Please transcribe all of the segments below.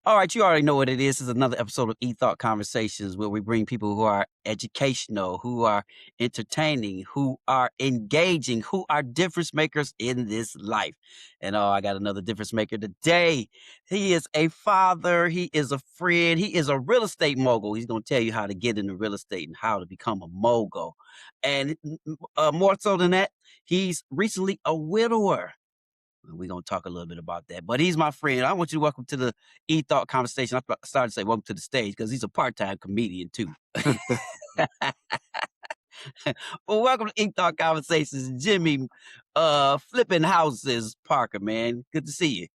All right, you already know what it is. This is another episode of E-Thought Conversations where we bring people who are educational, who are entertaining, who are engaging, who are difference makers in this life. And I got another difference maker today. He is a father, he is a friend, he is a real estate mogul. He's going to tell you how to get into real estate and how to become a mogul. And more so than that, he's recently a widower. We're going to talk a little bit about that. But he's my friend. I want you to welcome to the E-Thought Conversation. I started to say welcome to the stage because he's a part-time comedian too. Well, welcome to E-Thought Conversations, Jimmy Flipping Houses Parker, man. Good to see you.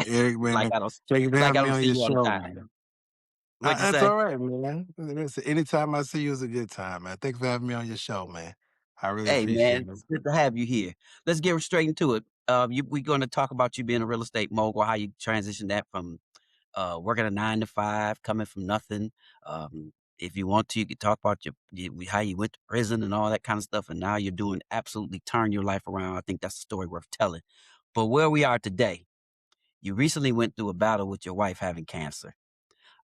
Eric, Like man, I don't thank you for like I having me don't on see your you all the show, time. man. What'd you That's say? all right, man. Listen, anytime I see you is a good time, man. Thanks for having me on your show, man. I really Hey man, appreciate it. it's good to have you here. Let's get straight into it. We're going to talk about you being a real estate mogul, how you transitioned that from working a 9 to 5, coming from nothing. If you want to, you can talk about how you went to prison and all that kind of stuff, and now you're doing absolutely turn your life around. I think that's a story worth telling. But where we are today, you recently went through a battle with your wife having cancer,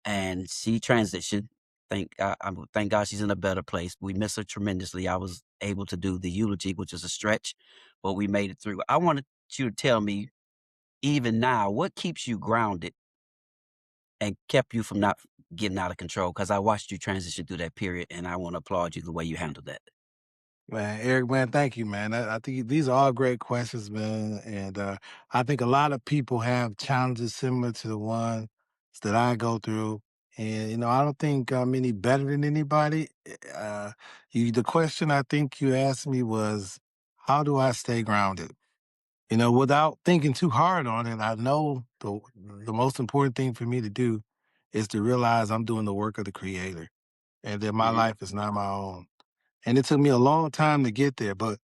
and she transitioned. Thank God she's in a better place. We miss her tremendously. I was able to do the eulogy, which is a stretch, but we made it through. I wanted you to tell me, even now, what keeps you grounded and kept you from not getting out of control? Because I watched you transition through that period, and I want to applaud you the way you handled that. Man, Eric, man, thank you, man. I think these are all great questions, man. And I think a lot of people have challenges similar to the ones that I go through. And, I don't think I'm any better than anybody. The question I think you asked me was, how do I stay grounded? Without thinking too hard on it, I know the most important thing for me to do is to realize I'm doing the work of the creator and that my Mhm. life is not my own. And it took me a long time to get there, but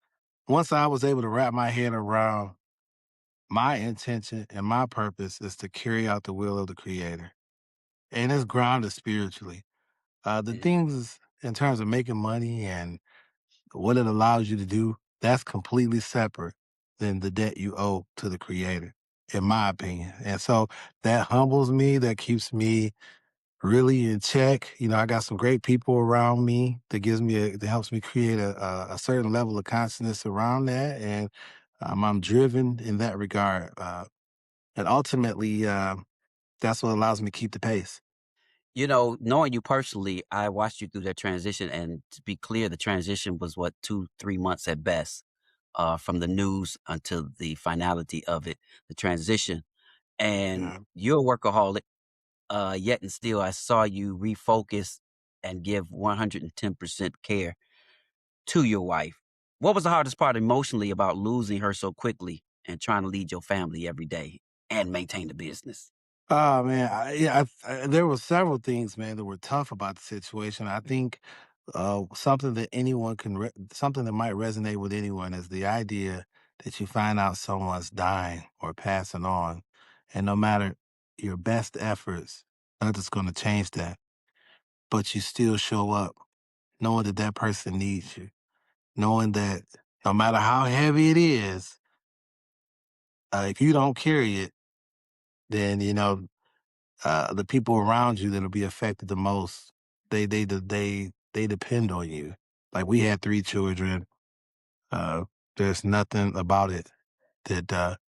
once I was able to wrap my head around my intention and my purpose is to carry out the will of the creator. And it's grounded spiritually. The Yeah. things in terms of making money and what it allows you to do, that's completely separate than the debt you owe to the creator, in my opinion. And so that humbles me, that keeps me really in check. I got some great people around me that helps me create a certain level of consciousness around that. And I'm driven in that regard. And ultimately, that's what allows me to keep the pace. Knowing you personally, I watched you through that transition, and to be clear, the transition was what, 2, 3 months at best, from the news until the finality of it, the transition. And Yeah. you're a workaholic, yet and still, I saw you refocus and give 110% care to your wife. What was the hardest part emotionally about losing her so quickly and trying to lead your family every day and maintain the business? Oh man, there were several things, man, that were tough about the situation. I think something that something that might resonate with anyone is the idea that you find out someone's dying or passing on, and no matter your best efforts, nothing's going to change that. But you still show up, knowing that that person needs you, knowing that no matter how heavy it is, if you don't carry it, then the people around you that'll be affected the most, they depend on you. Like we had 3 children. Uh, there's nothing about it that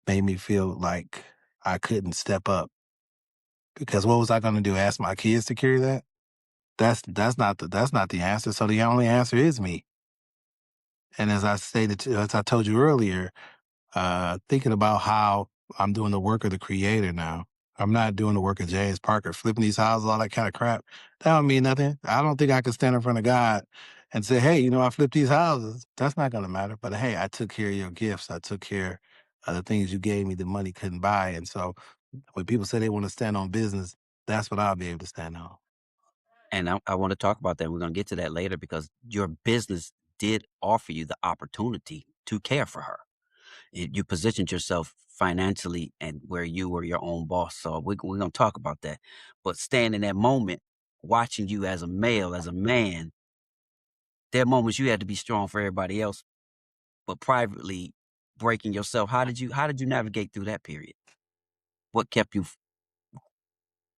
made me feel like I couldn't step up. Because what was I going to do? Ask my kids to carry that? That's not the answer. So the only answer is me. And as I told you earlier, thinking about how I'm doing the work of the creator now. I'm not doing the work of James Parker, flipping these houses, all that kind of crap. That don't mean nothing. I don't think I can stand in front of God and say, hey, I flipped these houses. That's not going to matter. But hey, I took care of your gifts. I took care of the things you gave me that money couldn't buy. And so when people say they want to stand on business, that's what I'll be able to stand on. And I want to talk about that. We're going to get to that later because your business did offer you the opportunity to care for her. You positioned yourself financially and where you were your own boss. So we're going to talk about that. But staying in that moment, watching you as a male, as a man, there are moments you had to be strong for everybody else, but privately breaking yourself. How did you navigate through that period? What kept you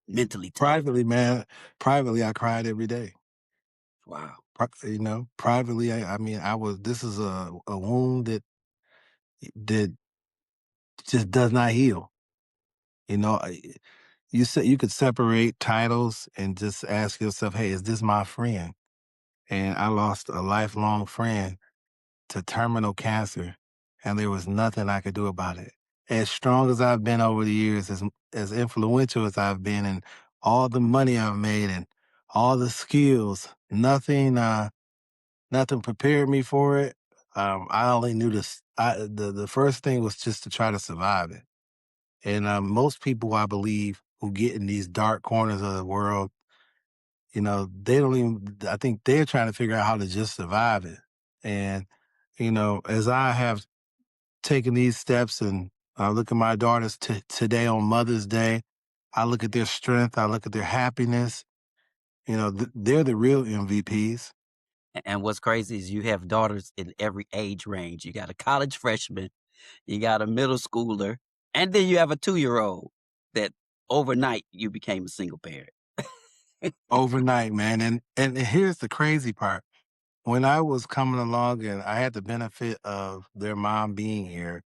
mentally tough? Privately, man, privately, I cried every day. Wow. Privately, I mean, this is a wound that just does not heal. You know, you could separate titles and just ask yourself, "Hey, is this my friend?" And I lost a lifelong friend to terminal cancer, and there was nothing I could do about it. As strong as I've been over the years, as influential as I've been, and all the money I've made, and all the skills, nothing prepared me for it. I only knew this. The first thing was just to try to survive it. And most people, I believe, who get in these dark corners of the world, they don't even. I think they're trying to figure out how to just survive it. And as I have taken these steps, and I look at my daughters today on Mother's Day, I look at their strength, I look at their happiness. They're the real MVPs. And what's crazy is you have daughters in every age range. You got a college freshman, you got a middle schooler, and then you have a 2-year-old that overnight you became a single parent. Overnight, man. And here's the crazy part. When I was coming along and I had the benefit of their mom being here,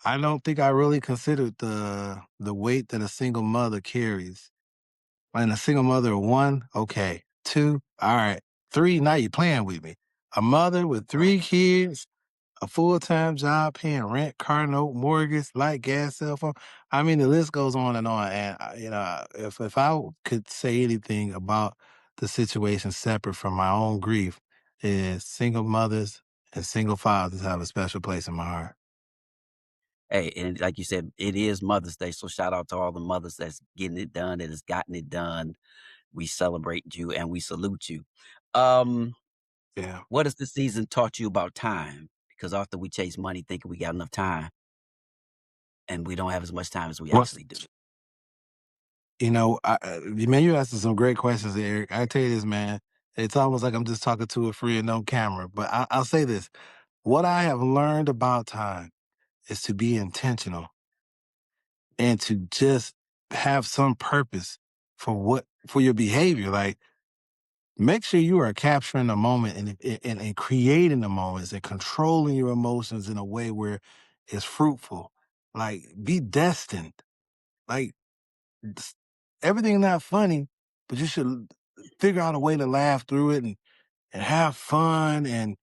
I don't think I really considered the weight that a single mother carries. And a single mother of one, okay. Two, all right. Three, now you're playing with me. A mother with Right. three kids, a full-time job, paying rent, car note, mortgage, light, gas, cell phone. I mean, the list goes on and on. And if I could say anything about the situation separate from my own grief, is single mothers and single fathers have a special place in my heart. Hey, and like you said, it is Mother's Day, so shout out to all the mothers that's getting it done, that has gotten it done. We celebrate you and we salute you. Um, Yeah. what has the season taught you about time? Because often we chase money thinking we got enough time, and we don't have as much time as we What's actually do. man, you asking some great questions, Eric. I tell you this, man. It's almost like I'm just talking to a friend on camera. But I'll say this: what I have learned about time is to be intentional and to just have some purpose for your behavior. Like, make sure you are capturing the moment and creating the moments and controlling your emotions in a way where it's fruitful. Like, be destined. Like, s- everything not funny, but you should figure out a way to laugh through it and have fun and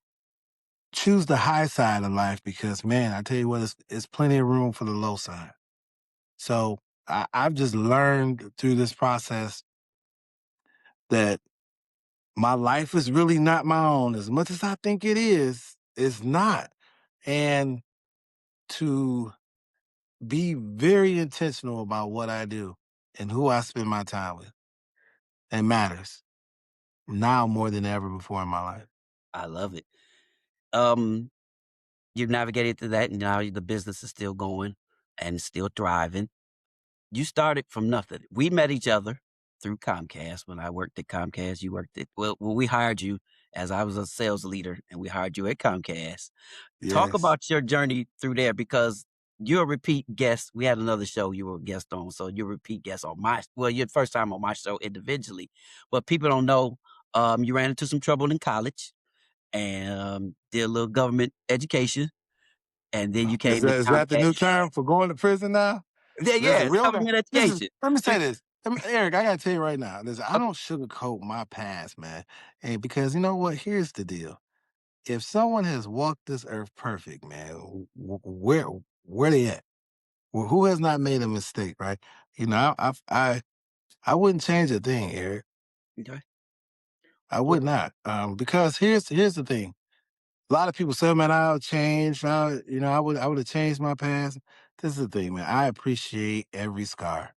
choose the high side of life because, man, I tell you what, it's plenty of room for the low side. So I've just learned through this process that my life is really not my own. As much as I think it is, it's not. And to be very intentional about what I do and who I spend my time with. It matters now more than ever before in my life. I love it. Um, you've navigated through that, and now the business is still going and still thriving. You started from nothing. We met each other through Comcast. When I worked at Comcast, you worked at we hired you as I was a sales leader, and we hired you at Comcast. Talk Yes. about your journey through there because you're a repeat guest. We had another show you were a guest on, so you're a repeat guest on your first time on my show individually. But people don't know, you ran into some trouble in college and, did a little government education, and then you Is came to that the Comcast. new term for going to prison now? Yeah, Listen, yeah, we it's don't got government this is education. let me say Three this. Eric, I gotta tell you right now. Listen, I okay, don't sugarcoat my past, man. And because you know what? Here's the deal. If someone has walked this earth perfect, man, where they at? Well, who has not made a mistake, right? I wouldn't change a thing, Eric. okay. I What would not. Because here's the thing. A lot of people say, man, I'll change. I would have changed my past. This is the thing, man. I appreciate every scar.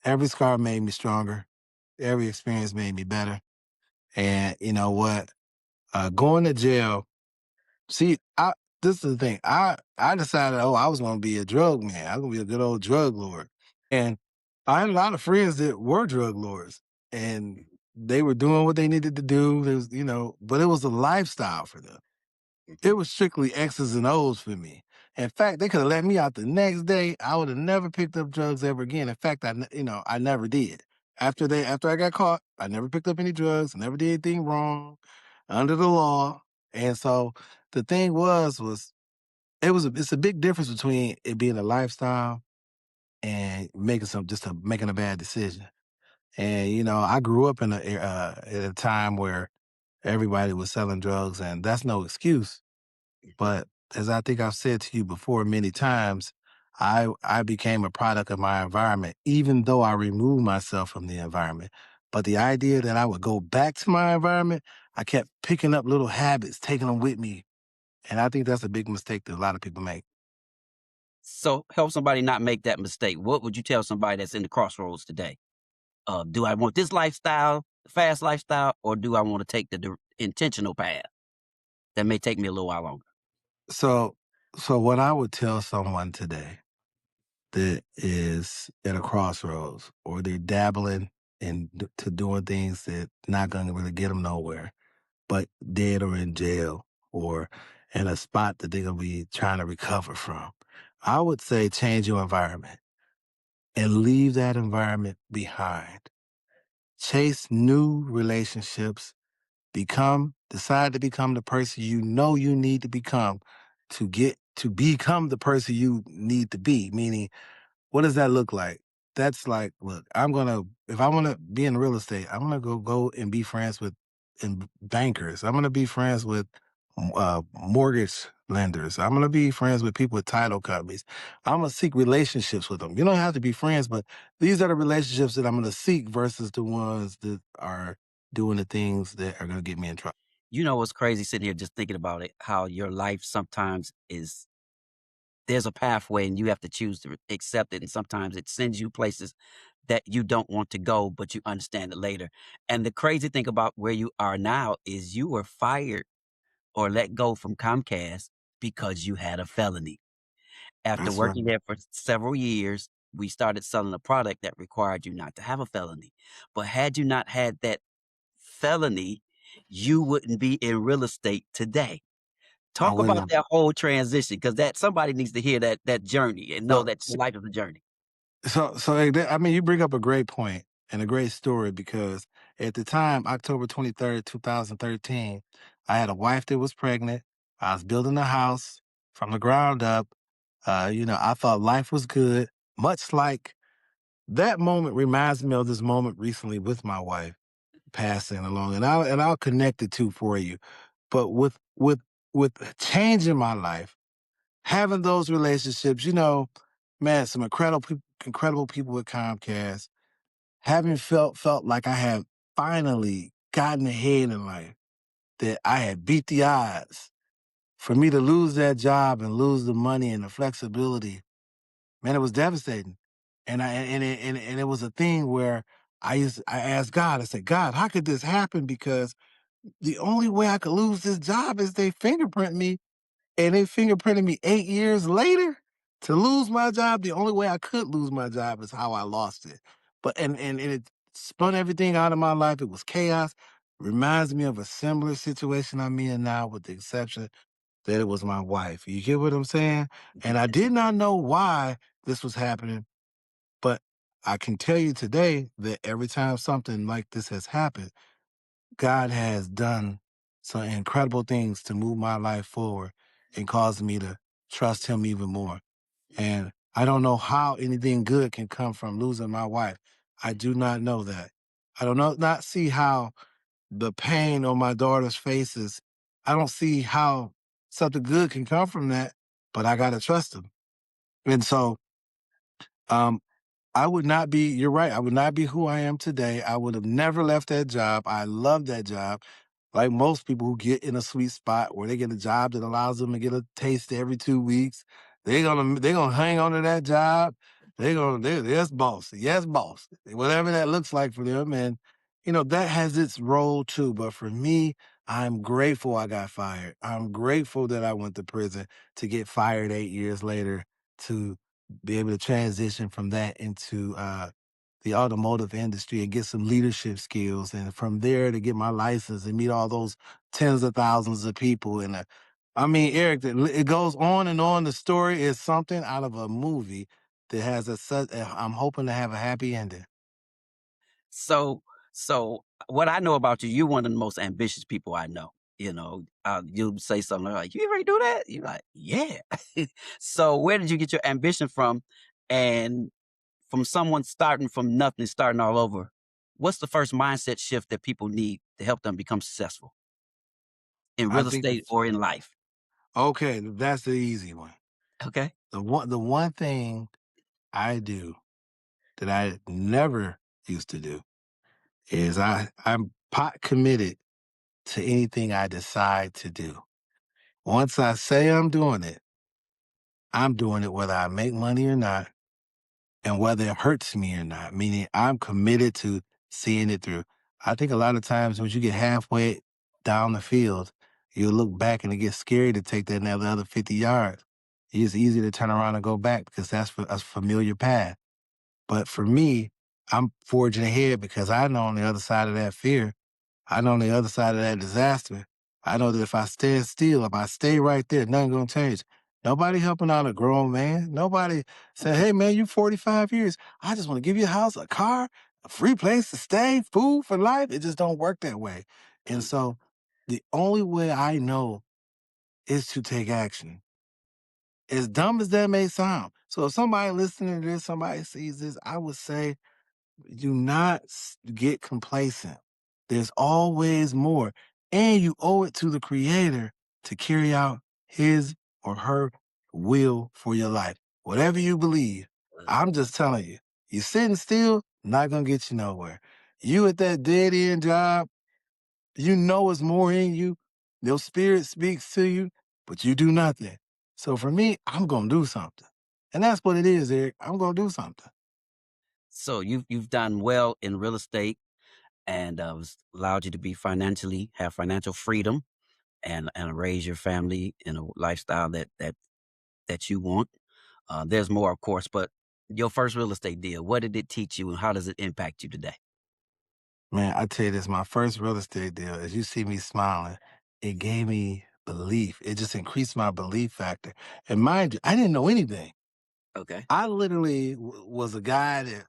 Every scar made me stronger. Every experience made me better. And you know what? Going to jail. See, this is the thing. I decided, oh, I was going to be a drug man. I was going to be a good old drug lord. And I had a lot of friends that were drug lords, and they were doing what they needed to do. But it was a lifestyle for them. It was strictly X's and O's for me. In fact, they could have let me out the next day. I would have never picked up drugs ever again. In fact, I never did. After I got caught, I never picked up any drugs, never did anything wrong under the law. And so the thing was it's a big difference between it being a lifestyle and making a bad decision. And I grew up at a time where everybody was selling drugs, and that's no excuse. But as I think I've said to you before many times, I became a product of my environment, even though I removed myself from the environment. But the idea that I would go back to my environment, I kept picking up little habits, taking them with me. And I think that's a big mistake that a lot of people make. So help somebody not make that mistake. What would you tell somebody that's in the crossroads today? Do I want this lifestyle, the fast lifestyle, or do I want to take the intentional path that may take me a little while longer? So, so what I would tell someone today that is at a crossroads, or they're dabbling to doing things that not going to really get them nowhere, but dead or in jail or in a spot that they're going to be trying to recover from. I would say change your environment and leave that environment behind. Chase new relationships. Decide to become the person you know you need to become to become the person you need to be. Meaning, what does that look like? That's like, look, if I wanna be in real estate, I'm gonna go and be friends with bankers. I'm gonna be friends with mortgage lenders. I'm gonna be friends with people with title companies. I'm gonna seek relationships with them. You don't have to be friends, but these are the relationships that I'm gonna seek versus the ones that are doing the things that are gonna get me in trouble. You know what's crazy sitting here just thinking about it, how your life sometimes is there's a pathway and you have to choose to accept it. And sometimes it sends you places that you don't want to go, but you understand it later. And the crazy thing about where you are now is you were fired or let go from Comcast because you had a felony. After That's right. working there for several years, we started selling a product that required you not to have a felony. But had you not had that felony, you wouldn't be in real estate today. I Talk wouldn't about have. that whole transition, because that somebody needs to hear that journey and know So, that your life is a journey. hey, I mean, you bring up a great point and a great story because at the time, October 23rd, 2013, I had a wife that was pregnant. I was building a house from the ground up. I thought life was good. Much like that moment reminds me of this moment recently with my wife passing along, and I'll connect the two for you. But with changing my life, having those relationships, man, some incredible people at Comcast, having felt like I had finally gotten ahead in life, that I had beat the odds. For me to lose that job and lose the money and the flexibility, man, it was devastating. And it was a thing where I asked God, I said, God, how could this happen? Because the only way I could lose this job is they fingerprint me, and they fingerprinted me 8 years later. To lose my job, the only way I could lose my job is how I lost it. And it spun everything out of my life. It was chaos. Reminds me of a similar situation I'm in now, with the exception that it was my wife. You get what I'm saying? And I did not know why this was happening, but I can tell you today that every time something like this has happened, God has done some incredible things to move my life forward and cause me to trust Him even more. And I don't know how anything good can come from losing my wife. I do not know that. I don't know, not see how the pain on my daughter's faces. I don't see how something good can come from that, but I gotta trust Him. And so, um, you're right, I would not be who I am today. I would have never left that job. I love that job. Like most people who get in a sweet spot where they get a job that allows them to get a taste every 2 weeks, they're gonna hang on to that job. They're yes boss, yes boss, whatever that looks like for them. And that has its role too. But for me, I'm grateful I got fired. I'm grateful that I went to prison to get fired 8 years later, to be able to transition from that into the automotive industry and get some leadership skills, and from there to get my license and meet all those tens of thousands of people, and I mean, Eric, it goes on and on. The story is something out of a movie that has a such. I'm hoping to have a happy ending. So so what I know about you, you're one of the most ambitious people I know. You'll say something like, "You ever do that?" You're like, "Yeah." So where did you get your ambition from? And from someone starting from nothing, starting all over, what's the first mindset shift that people need to help them become successful in I real think estate it's or in life? okay. That's the easy one. Okay. The one thing I do that I never used to do is I'm pot committed to anything I decide to do. Once I say I'm doing it whether I make money or not, and whether it hurts me or not, meaning I'm committed to seeing it through. I think a lot of times when you get halfway down the field, you'll look back and it gets scary to take that other 50 yards. It's easy to turn around and go back because that's a familiar path. But for me, I'm forging ahead because I know on the other side of that fear, I know on the other side of that disaster, I know that if I stand still, if I stay right there, nothing gonna change. Nobody helping out a grown man. Nobody saying, hey man, you 45 years. I just want to give you a house, a car, a free place to stay, food for life. It just don't work that way. And Mm. so the only way I know is to take action. As dumb as that may sound. So if somebody listening to this, somebody sees this, I would say do not get complacent. There's always more. And you owe it to the creator to carry out his or her will for your life. Whatever you believe, I'm just telling you, you sitting still, not going to get you nowhere. You at that dead end job, you know it's more in you. Your spirit speaks to you, but you do nothing. So for me, I'm going to do something. And that's what it is, Eric. I'm going to do something. So you've done well in real estate and allowed you to be financially have financial freedom and raise your family in a lifestyle that you want. There's more, of course, but your first real estate deal, what did it teach you and how does it impact you today? Man, I tell you this, my first real estate deal, as you see me smiling, it gave me belief. It just increased my belief factor. And mind you, I didn't know anything. Okay. I literally was a guy that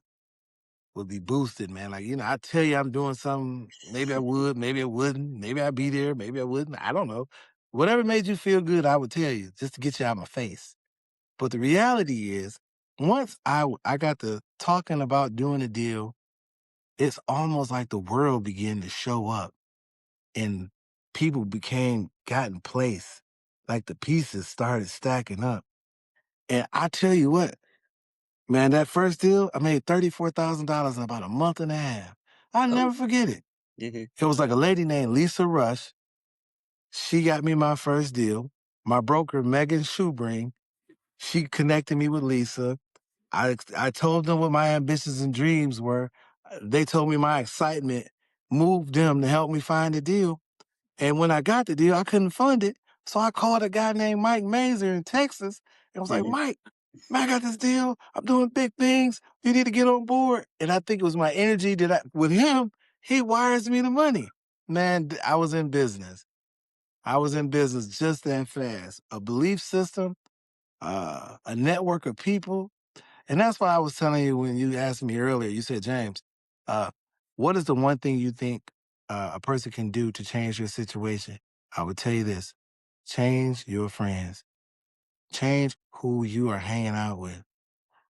would be boosted, man. Like, I tell you I'm doing something, maybe I would, maybe I wouldn't, maybe I'd be there, maybe I wouldn't. I don't know. Whatever made you feel good, I would tell you just to get you out of my face. But the reality is, once I got to talking about doing a deal, it's almost like the world began to show up and people got in place. Like the pieces started stacking up. And I tell you what, man, that first deal, I made $34,000 in about a month and a half. I'll Oh. never forget it. Mhm. It was like a lady named Lisa Rush. She got me my first deal. My broker, Megan Shoebring, she connected me with Lisa. I told them what my ambitions and dreams were. They told me my excitement moved them to help me find a deal. And when I got the deal, I couldn't fund it. So I called a guy named Mike Mazer in Texas and was like, Mhm. Mike, man, I got this deal. I'm doing big things. You need to get on board. And I think it was my energy with him, he wires me the money. Man, I was in business. I was in business just that fast. A belief system, a network of people. And that's why I was telling you when you asked me earlier, you said, James, uh, what is the one thing you think a person can do to change your situation? I would tell you this: change your friends, change who you are hanging out with.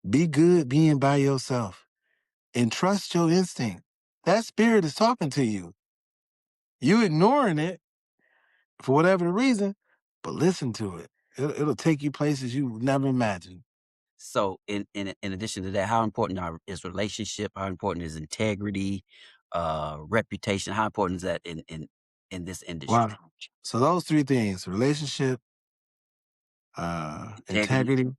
Be good being by yourself and trust your instinct. That spirit is talking to you. You ignoring it for whatever the reason, but listen to it. It'll take you places you never imagined. So in addition to that, how important is relationship? How important is integrity, reputation? How important is that in this industry? Wow. So those three things: relationship, Integrity, integrity, and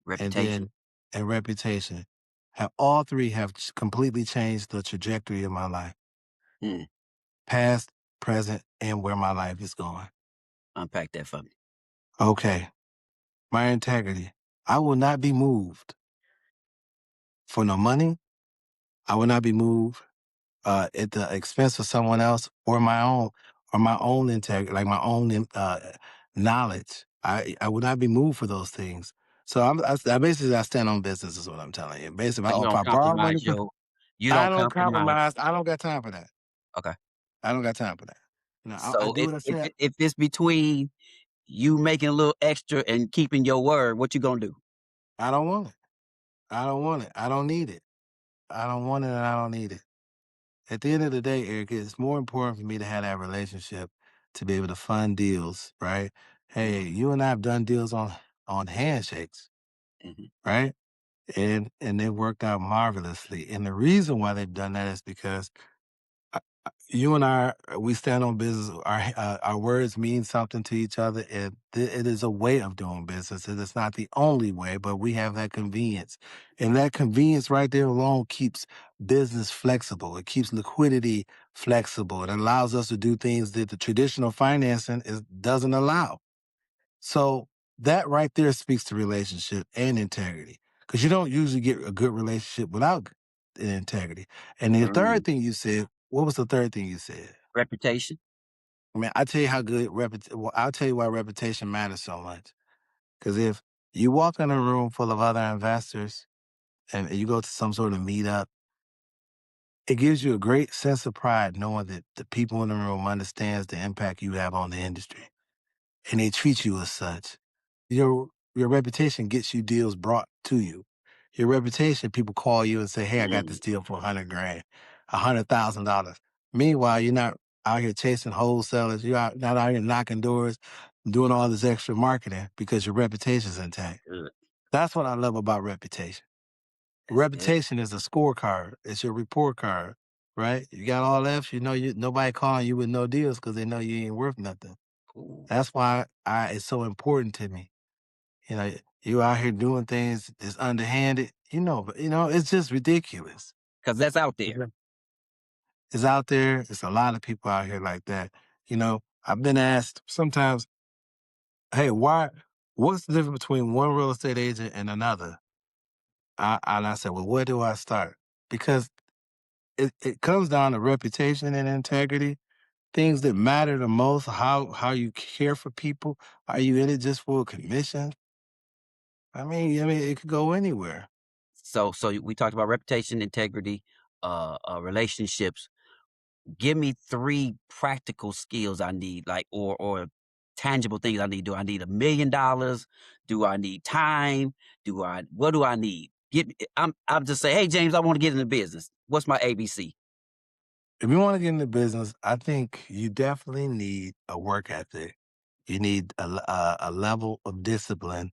reputation. then and reputation have all three have completely changed the trajectory of my life, Hmm. past, present, and where my life is going. Unpack that for me. Okay, my integrity. I will not be moved for no money. I will not be moved at the expense of someone else or my own integrity, like my own knowledge. I would not be moved for those things. So I basically I stand on business is what I'm telling you. Basically, So you if don't I borrow money compromise from your you I don't don't compromise. compromise. I don't got time for that. Okay. I don't got time for that. I So do what I said. if it's between you making a little extra and keeping your word, what you gonna do? I don't want it. I don't want it. I don't need it. I don't want it and I don't need it. At the end of the day, Eric, it's more important for me to have that relationship to be able to fund deals, right? Hey, Mhm, you and I have done deals on handshakes, mhm, right? And they've worked out marvelously. And the reason why they've done that is because you and I, we stand on business. Our words mean something to each other, and it is a way of doing business. It is not the only way, but we have that convenience, and that convenience right there alone keeps business flexible. It keeps liquidity flexible. It allows us to do things that the traditional financing doesn't allow. So that right there speaks to relationship and integrity, because you don't usually get a good relationship without integrity. And the third mm. thing you said, what was the third thing you said? Reputation? I mean, I tell you how good well, I'll tell you why reputation matters so much. Because if you walk in a room full of other investors and you go to some sort of meetup, it gives you a great sense of pride knowing that the people in the room understands the impact you have on the industry and they treat you as such. Your reputation gets you deals brought to you. Your reputation, people call you and say, "Hey, I got Mm, this deal for 100 grand, $100,000." Meanwhile, you're not out here chasing wholesalers. Not out here knocking doors, doing all this extra marketing because your reputation's intact. good. That's what I love about reputation. That's good. Reputation is a scorecard. It's your report card, right? You got all F's, nobody calling you with no deals because they know you ain't worth nothing. Cool. That's why it's so important to me. You know, you out here doing things that's underhanded, but it's just ridiculous. 'Cause that's out there. Mhm. It's out there. It's a lot of people out here like that. I've been asked sometimes, hey, what's the difference between one real estate agent and another? And I said, well, where do I start? Because it comes down to reputation and integrity, things that matter the most, how you care for people. Are you in it just for a commission? I mean, it could go anywhere. So we talked about reputation, integrity, relationships. Give me 3 practical skills I need, like, or tangible things I need. Do I need $1,000,000? Do I need time? What do I need? I'm just saying, "Hey, James, I wanna get into business. What's my ABC?" If you want to get into business, I think you definitely need a work ethic. You need a level of discipline.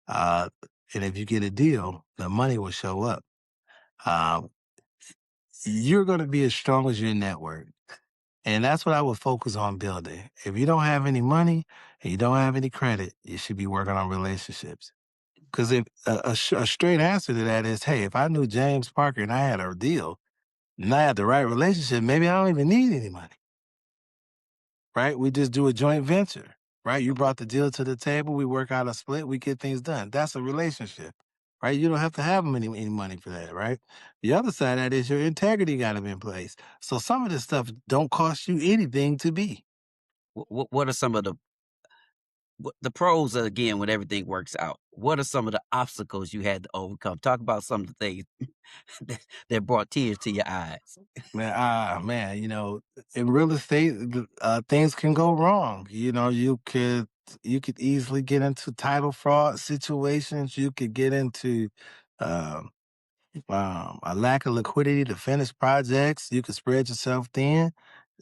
Uh, and if you get a deal, the money will show up. Um, you're going to be as strong as your network. And that's what I would focus on building. If you don't have any money and you don't have any credit, you should be working on relationships. Because if a straight answer to that is, hey, if I knew James Parker and I had a deal and I had the right relationship, maybe I don't even need any money. Right? We just do a joint venture, right? You Okay. brought the deal to the table, we work out a split, we get things done. That's a relationship, right? You don't have to have any money for that, right? The other side of that is your integrity got to be in place. So some of this stuff don't cost you anything to be. What are some of the pros are, again, when everything works out? What are some of the obstacles you had to overcome? Talk about some of the things that brought tears to your eyes. Man, in real estate, things can go wrong. You could easily get into title fraud situations. You could get into um, a lack of liquidity to finish projects. You could spread yourself thin.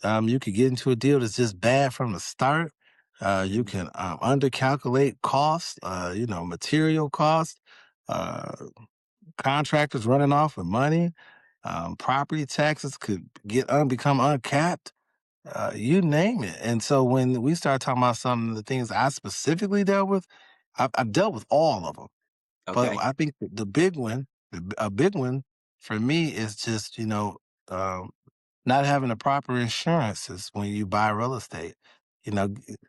You could get into a deal that's just bad from the start. You Mhm. can undercalculate costs, material costs, uh, contractors running off with money. Property taxes could become uncapped. You name it. And so when we start talking about some of the things I specifically dealt with, I've dealt with all of them. But Okay. I think the big one, a big one for me is just, um, not having the proper insurances when you buy real estate.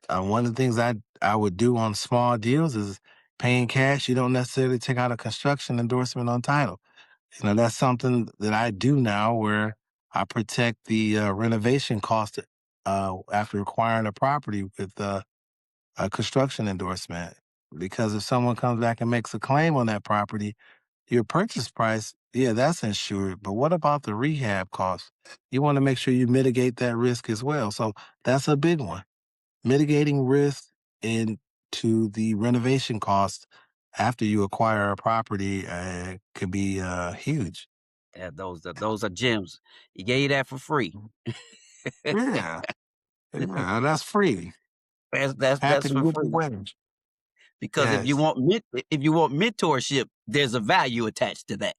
One of the things I would do on small deals is paying cash. You don't necessarily take out a construction endorsement on title. That's something that I do now where I protect the renovation cost after acquiring a property with a construction endorsement. Because if someone comes back and makes a claim on that property, your purchase price, yeah, that's insured. But what about the rehab costs? You want to make sure you mitigate that risk as well. So that's a big one. Mitigating risk into the renovation cost after you acquire a property could be huge. Yeah, those are gems. He gave you that for free. Yeah, yeah, that's free. That's Happy to for give you free. winners. Because Yes. if you want mentorship, there's a value attached to that.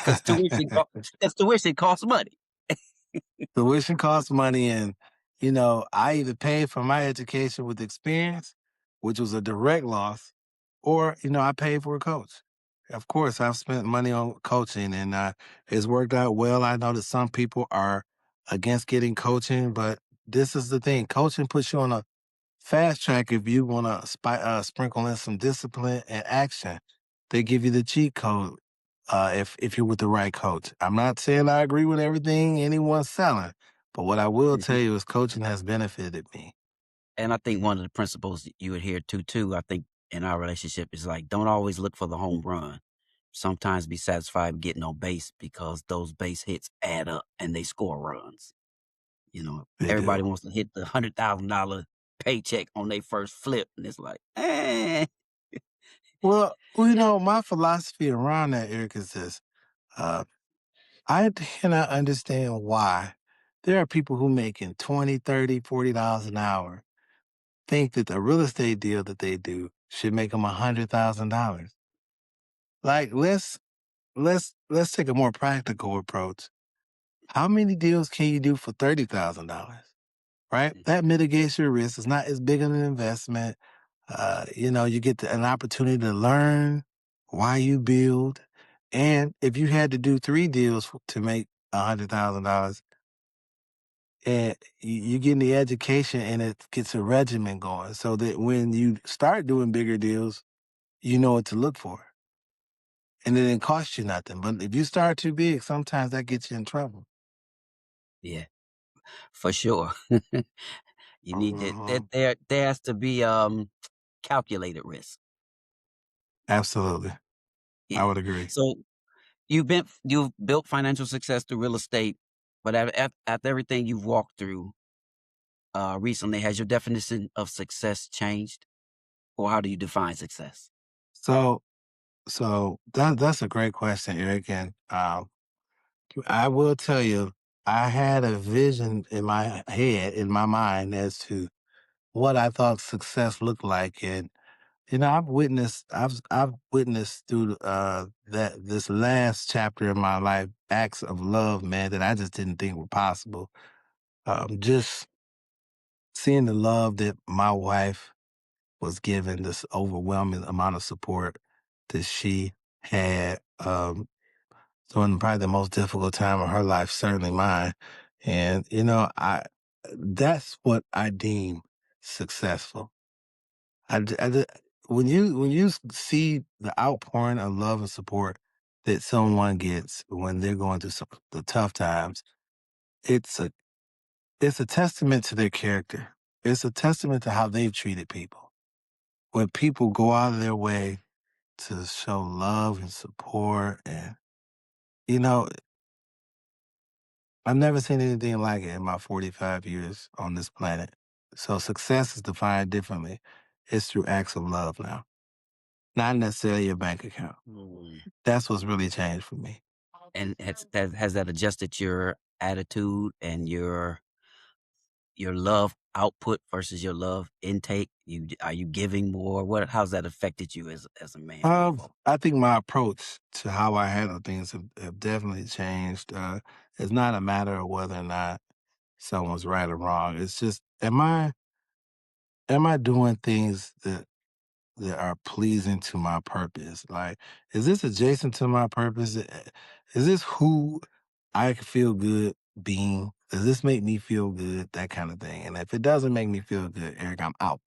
Because tuition costs money. Tuition costs money, and I either paid for my education with experience, which was a direct loss, or I paid for a coach. Of course, I've spent money on coaching, and it's worked out well. I know that some people are against getting coaching, but this is the thing: coaching puts you on a fast track if you want to sprinkle in some discipline and action. They give you the cheat code if you're with the right coach. I'm not saying I agree with everything anyone's selling, but what I will tell Mhm. you is coaching has benefited me. And I think one of the principles you adhere to too, I think in our relationship is like don't always look for the home run. Sometimes be satisfied with getting on base because those base hits add up and they score runs. They Everybody do. wants to hit the $100,000 paycheck on their first flip, and it's like, eh. Well, my philosophy around that, Eric, is this. Uh, I cannot understand why there are people who making 20, 30, $40 an hour think that the real estate deal that they do should make them $100,000. Like, let's take a more practical approach. How many deals can you do for $30,000? Right? That mitigates your risk. It's not as big of an investment. You get an opportunity to learn why you build. And if you had to do 3 deals to make $100,000, and you getting the education and it gets a regimen going so that when you start doing bigger deals, you know what to look for. And it didn't cost you nothing. But if you start too big, sometimes that gets you in trouble. Yeah, for sure. You need that Mhm. there has to be, calculated risk. Absolutely. I Yeah. would agree. So, you've built financial success through real estate, but after everything you've walked through, recently, has your definition of success changed? Or how do you define success? So that's a great question, Eric. And I will tell you, I had a vision in my head, in my mind, as to what I thought success looked like. And I've witnessed through that this last chapter in my life acts of love, man, that I just didn't think were possible. Just seeing the love that my wife was given, this overwhelming amount of support that she had during probably the most difficult time of her life, certainly mine. And that's what I deem successful. I, d- I d- when you see the outpouring of love and support that someone gets when they're going through the tough times, it's a it's a testament to their character. It's a testament to how they've treated people. When people go out of their way to show love and support, and you know, I've never seen anything like it in my 45 years on this planet. So success is defined differently. It's through acts of love now, not necessarily your bank account. Mm. That's what's really changed for me. And has that adjusted your attitude and your love output versus your love intake? Are you giving more? How's that affected you as a man going forward? I think my approach to how I handle things have definitely changed. It's not a matter of whether or not someone's right or wrong. It's just, am I doing things that are pleasing to my purpose? Like, is this adjacent to my purpose? Is this who I can feel good being? Does this make me feel good? That kind of thing. And if it doesn't make me feel good, Eric, I'm out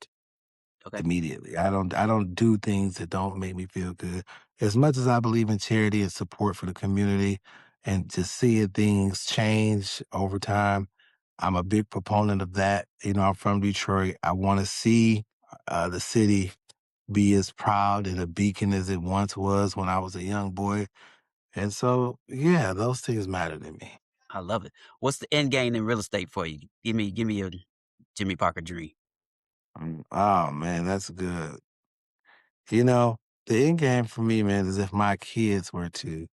Okay. immediately. I don't do things that don't make me feel good. As much as I believe in charity and support for the community and just seeing things change over time, I'm a big proponent of that. You know, I'm from Detroit. I want to see the city be as proud and a beacon as it once was when I was a young boy. And so, yeah, those things matter to me. I love it. What's the end game in real estate for you? Give me a Jimmy Parker dream. Oh man, that's good. You know, the end game for me, man, is if my kids were to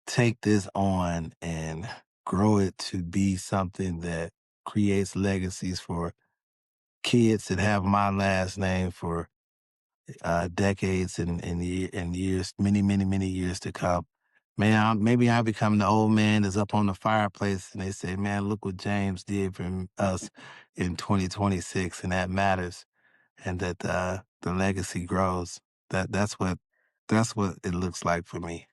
take this on and grow it to be something that creates legacies for kids that have my last name for decades and years, many, many, many years to come. Man, maybe I become the old man that's up on the fireplace and they say, man, look what James did for us in 2026, and that matters, and that the legacy grows. That's what it looks like for me.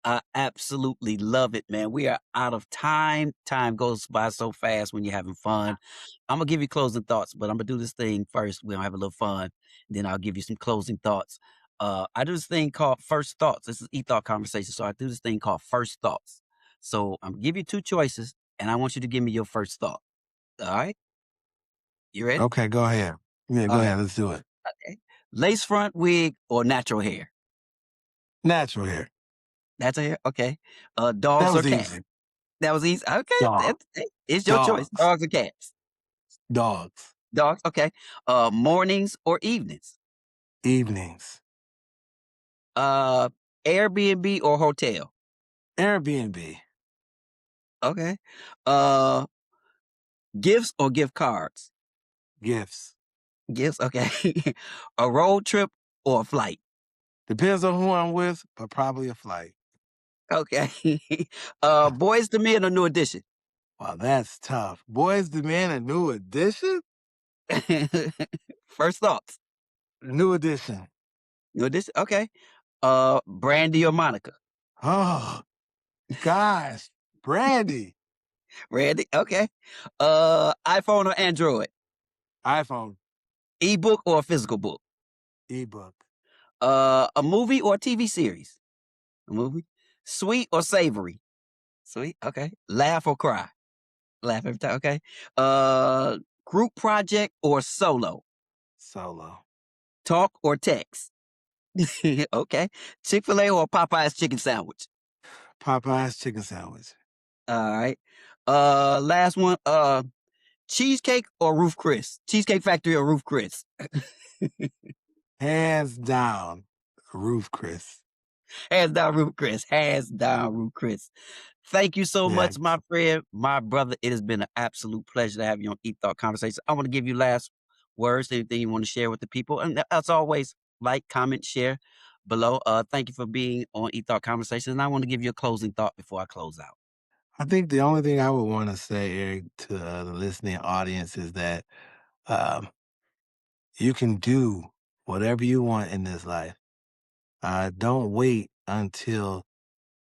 I absolutely love it, man. We are out of time. Time goes by so fast when you're having fun. I'm gonna give you closing thoughts, but I'm gonna do this thing first. We're gonna have a little fun, then I'll give you some closing thoughts. I do this thing called first thoughts. This is e-thought conversation. So I do this thing called first thoughts. So I'm gonna give you two choices, and I want you to give me your first thought. All right? You ready? Okay, go ahead. Yeah, go All ahead. right. Let's do it. Okay. Lace front wig or natural hair? Natural hair. Natural hair. Okay. That Dogs or was cats? easy. That was easy. Okay, Dog. it's your choice. Dogs. Dogs or cats? Dogs. Dogs. Okay. Mornings or evenings? Evenings. Uh, Airbnb or hotel? Airbnb. Okay. Uh, Gifts or gift cards? Gifts. Gifts. Okay. A road trip or a flight? Depends on who I'm with, but probably a flight. Okay. Boys to Men or New Edition? Wow, that's tough. Boys demand a new edition? First thoughts. New edition. New Edition. Okay. Brandy or Monica? Oh, gosh. Brandy. Brandy. Okay. iPhone or Android? iPhone. Ebook or a physical book? Ebook. A movie or a TV series? A movie. Sweet or savory? Sweet. Okay. Laugh or cry? Laugh every time. Okay. Uh, Group project or solo? Solo. Talk or text? Okay. Chick-fil-A or Popeye's chicken sandwich? Popeye's chicken sandwich. All right. Last one. Cheesecake or Roof Chris? Cheesecake Factory or Roof Chris? Hands down. Roof Chris. Hands down, Roof Chris. Hands down, Roof Chris. Thank you so Yeah. much, my friend, my brother. It has been an absolute pleasure to have you on Eat Thought Conversation. I want to give you last words, anything you want to share with the people. And as always, like, comment, share below. Thank you for being on Eat Thought Conversation. And I want to give you a closing thought before I close out. I think the only thing I would want to say, Eric, to the listening audience is that um, you can do whatever you want in this life. Don't wait until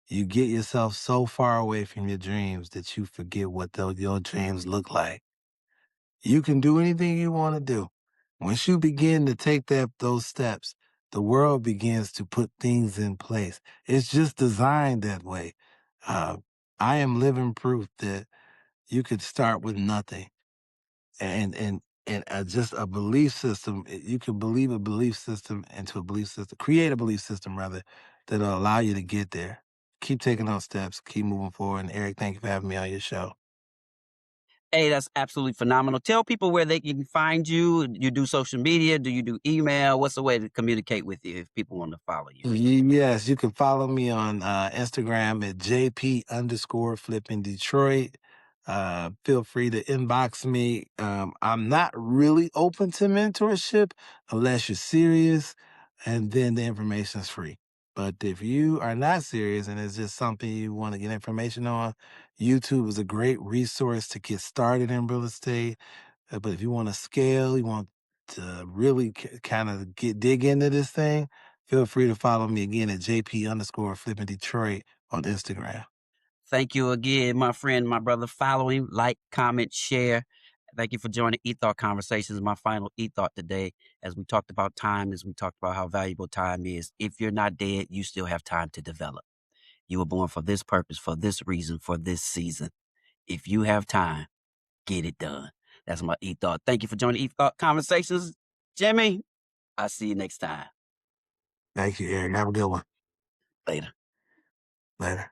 you get yourself so far away from your dreams that you forget what your dreams look like. You can do anything you want to do. Once you begin to take those steps, the world begins to put things in place. It's just designed that way. Uh, I am living proof that you could start with nothing, and just a belief system. You can believe a belief system into a belief system, create a belief system rather, that'll allow you to get there. Keep taking those steps, keep moving forward. And Eric, thank you for having me on your show. Hey, that's absolutely phenomenal. Tell people where they can find you. You do social media? Do you do email? What's the way to communicate with you if people want to follow you? Yes, you can follow me on Instagram at JP underscore flipping Detroit. Feel free to inbox me. I'm not really open to mentorship unless you're serious, and then the information is free. But if you are not serious and it's just something you want to get information on, YouTube is a great resource to get started in real estate. But if you want to scale, you want to really kind of dig into this thing, feel free to follow me again at JP underscore flipping Detroit on Instagram. Thank you again, my friend, my brother. Follow him, like, comment, share. Thank you for joining E-Thought Conversations. My final E-Thought today, as we talked about time, as we talked about how valuable time is. If you're not dead, you still have time to develop. You were born for this purpose, for this reason, for this season. If you have time, get it done. That's my e-thought. Thank you for joining e-thought conversations, Jimmy. I'll see you next time. Thank you, Eric. Have a good one. Later. Later.